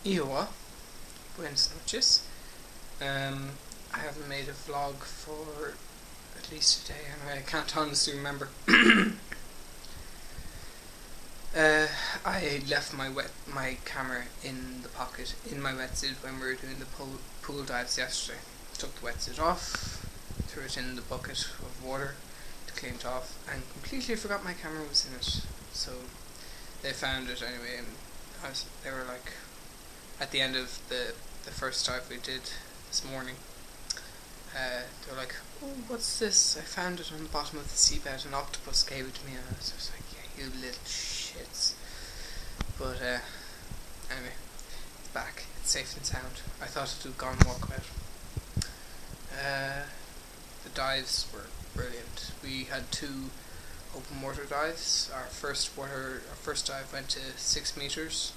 Iowa, buenas noches. I haven't made a vlog for at least a day anyway. I can't honestly remember. I left my camera in the pocket in my wetsuit when we were doing the pool dives yesterday. Took the wetsuit off, threw it in the bucket of water to clean it off, and completely forgot my camera was in it. So they found it anyway, and they were like, at the end of the first dive we did this morning, they were like, "Oh, what's this? I found it on the bottom of the seabed. An octopus gave it to me." And I was just like, "Yeah, you little shits." But anyway, it's back. It's safe and sound. I thought it would gone more quiet. The dives were brilliant. We had 2 open water dives. Our first dive went to 6 meters,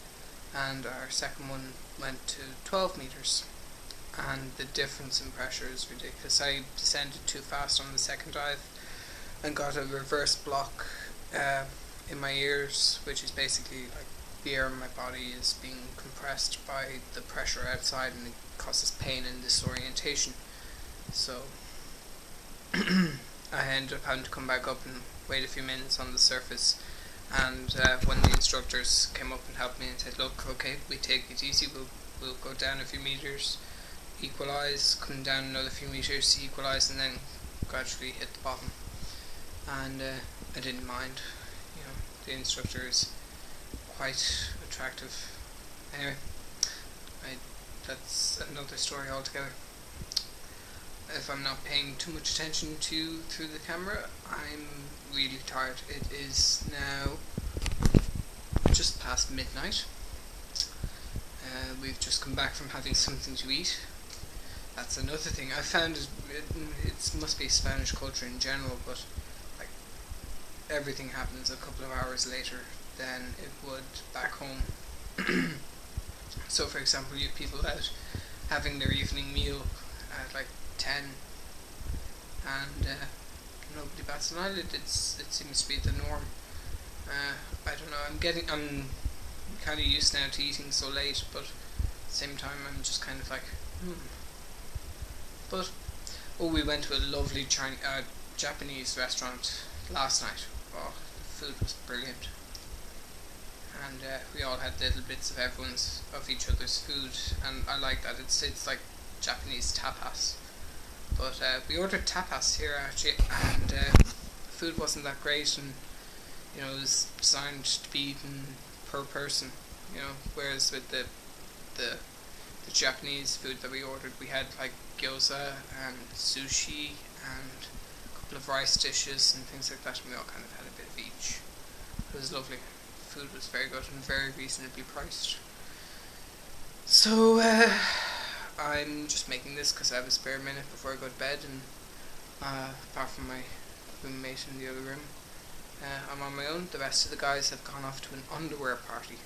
and our second one went to 12 meters. And the difference in pressure is ridiculous. I descended too fast on the second dive and got a reverse block in my ears, which is basically like the air in my body is being compressed by the pressure outside, and it causes pain and disorientation. So I ended up having to come back up and wait a few minutes on the surface, and when the instructors came up and helped me and said, "Look, okay, we take it easy, we'll go down a few meters, equalise, come down another few meters, equalise, and then gradually hit the bottom." And I didn't mind. The instructor is quite attractive. Anyway, that's another story altogether. If I'm not paying too much attention to through the camera, I'm really tired. It is now just past midnight. We've just come back from having something to eat. That's another thing I found. It must be Spanish culture in general, but like everything happens a couple of hours later than it would back home. So, for example, you have people out having their evening meal at like 10, and nobody bats an eyelid. It seems to be the norm. I don't know. I'm kind of used now to eating so late, but at the same time, I'm just kind of like, But we went to a lovely Japanese restaurant last night. Oh, the food was brilliant, and we all had little bits of each other's food, and I like that. It's like Japanese tapas. But we ordered tapas here actually, and the food wasn't that great, and it was designed to be eaten per person. Whereas with the Japanese food that we ordered, we had like gyoza and sushi and a couple of rice dishes and things like that, and we all kind of had a bit of each. It was lovely. Food was very good and very reasonably priced. So I'm just making this because I have a spare minute before I go to bed, and apart from my roommate in the other room, I'm on my own. The rest of the guys have gone off to an underwear party.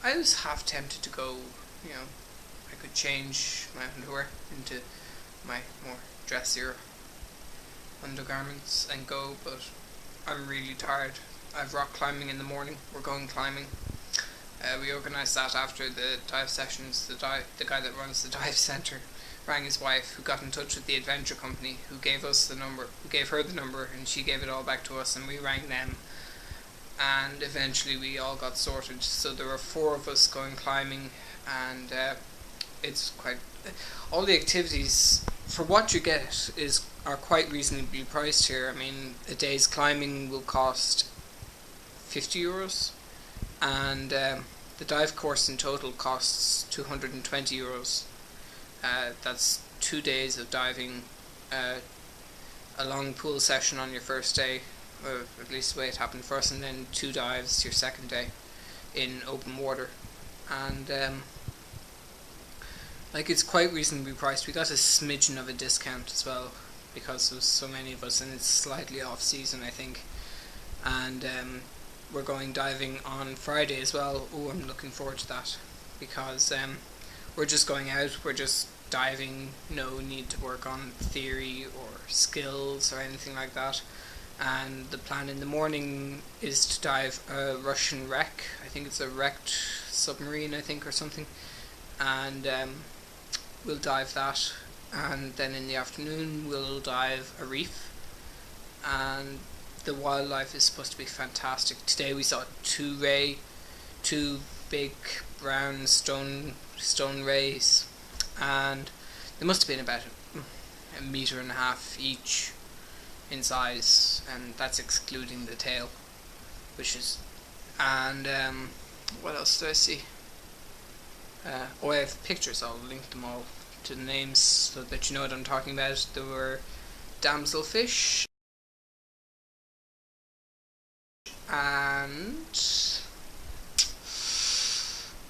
I was half tempted to go, I could change my underwear into my more dressier undergarments and go, but I'm really tired. I've rock climbing in the morning. We're going climbing. We organised that after the dive sessions. The guy that runs the dive centre rang his wife, who got in touch with the adventure company, who gave her the number, and she gave it all back to us, and we rang them, and eventually we all got sorted. So there were 4 of us going climbing, and it's quite all the activities for what you get are quite reasonably priced here. I mean, a day's climbing will cost €50, and the dive course in total costs €220. That's 2 days of diving, a long pool session on your first day, or at least the way it happened for us, and then 2 dives your second day in open water. And it's quite reasonably priced. We got a smidgen of a discount as well because there's so many of us, and it's slightly off season, I think. And we're going diving on Friday as well. I'm looking forward to that, because we're just going out, we're just diving, no need to work on theory or skills or anything like that. and the plan in the morning is to dive a Russian wreck. I think it's a wrecked submarine, I think, or something, and we'll dive that, and then in the afternoon we'll dive a reef, and the wildlife is supposed to be fantastic. Today we saw two big brown stone rays, and they must have been about a metre and a half each in size, and that's excluding the tail, which is, and what else do I see? I have pictures. I'll link them all to the names so that you know what I'm talking about. There were damselfish and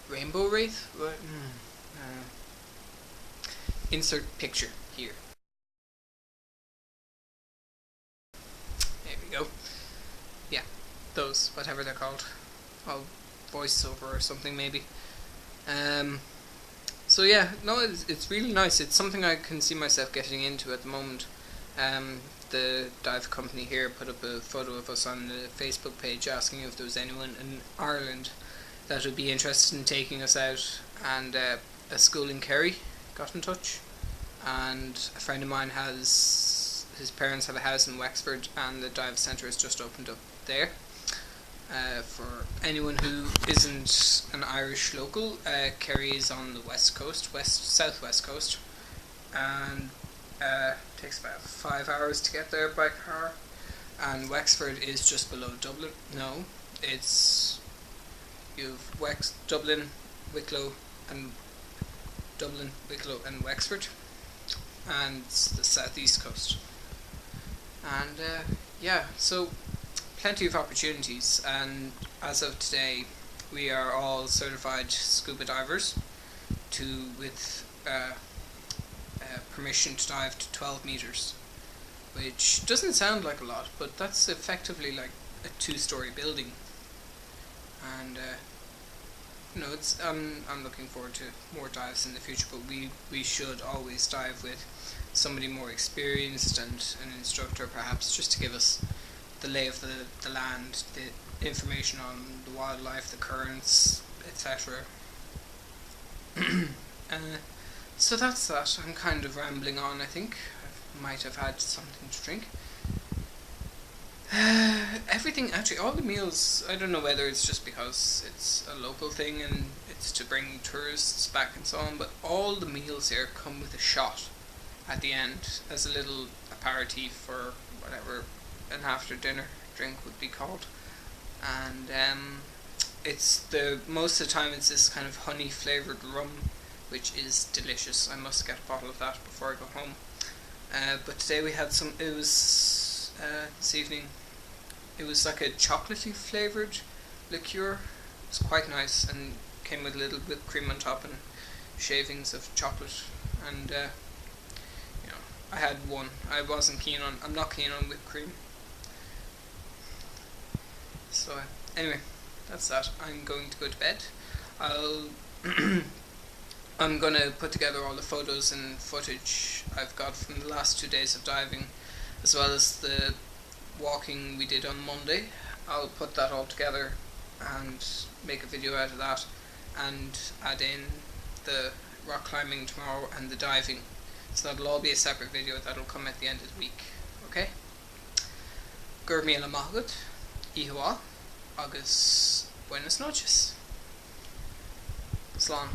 rainbow wraith. Insert picture here. There we go. Yeah, those, whatever they're called. I'll voice over or something maybe. So yeah, no, it's really nice. It's something I can see myself getting into at the moment. The dive company here put up a photo of us on the Facebook page asking if there was anyone in Ireland that would be interested in taking us out, and a school in Kerry got in touch, and a friend of mine his parents have a house in Wexford, and the dive centre is just opened up there. For anyone who isn't an Irish local, Kerry is on the west coast, southwest coast, and takes about 5 hours to get there by car. And Wexford is just below Dublin. No, it's you've Dublin, Wicklow, and Wexford, and it's the southeast coast. And yeah, so plenty of opportunities, and as of today we are all certified scuba divers with permission to dive to 12 meters, which doesn't sound like a lot, but that's effectively like a 2-story building. And it's I'm looking forward to more dives in the future, but we should always dive with somebody more experienced and an instructor perhaps, just to give us the lay of the land, the information on the wildlife, the currents, etc. So that's that. I'm kind of rambling on, I think. I might have had something to drink. Everything, actually, all the meals, I don't know whether it's just because it's a local thing and it's to bring tourists back and so on, but all the meals here come with a shot at the end as a little aperitif, or whatever an after dinner drink would be called. And it's most of the time it's this kind of honey flavoured rum, which is delicious. I must get a bottle of that before I go home. But today we had some, it was this evening, it was like a chocolatey flavoured liqueur. It was quite nice and came with a little whipped cream on top and shavings of chocolate, and I had one. I'm not keen on whipped cream. So anyway, that's that. I'm going to go to bed. I'm going to put together all the photos and footage I've got from the last 2 days of diving, as well as the walking we did on Monday. I'll put that all together and make a video out of that, and add in the rock climbing tomorrow and the diving. So that'll all be a separate video that'll come at the end of the week. Okay? Gur míle maith agat, Anywho, agus buenas noches. Slán.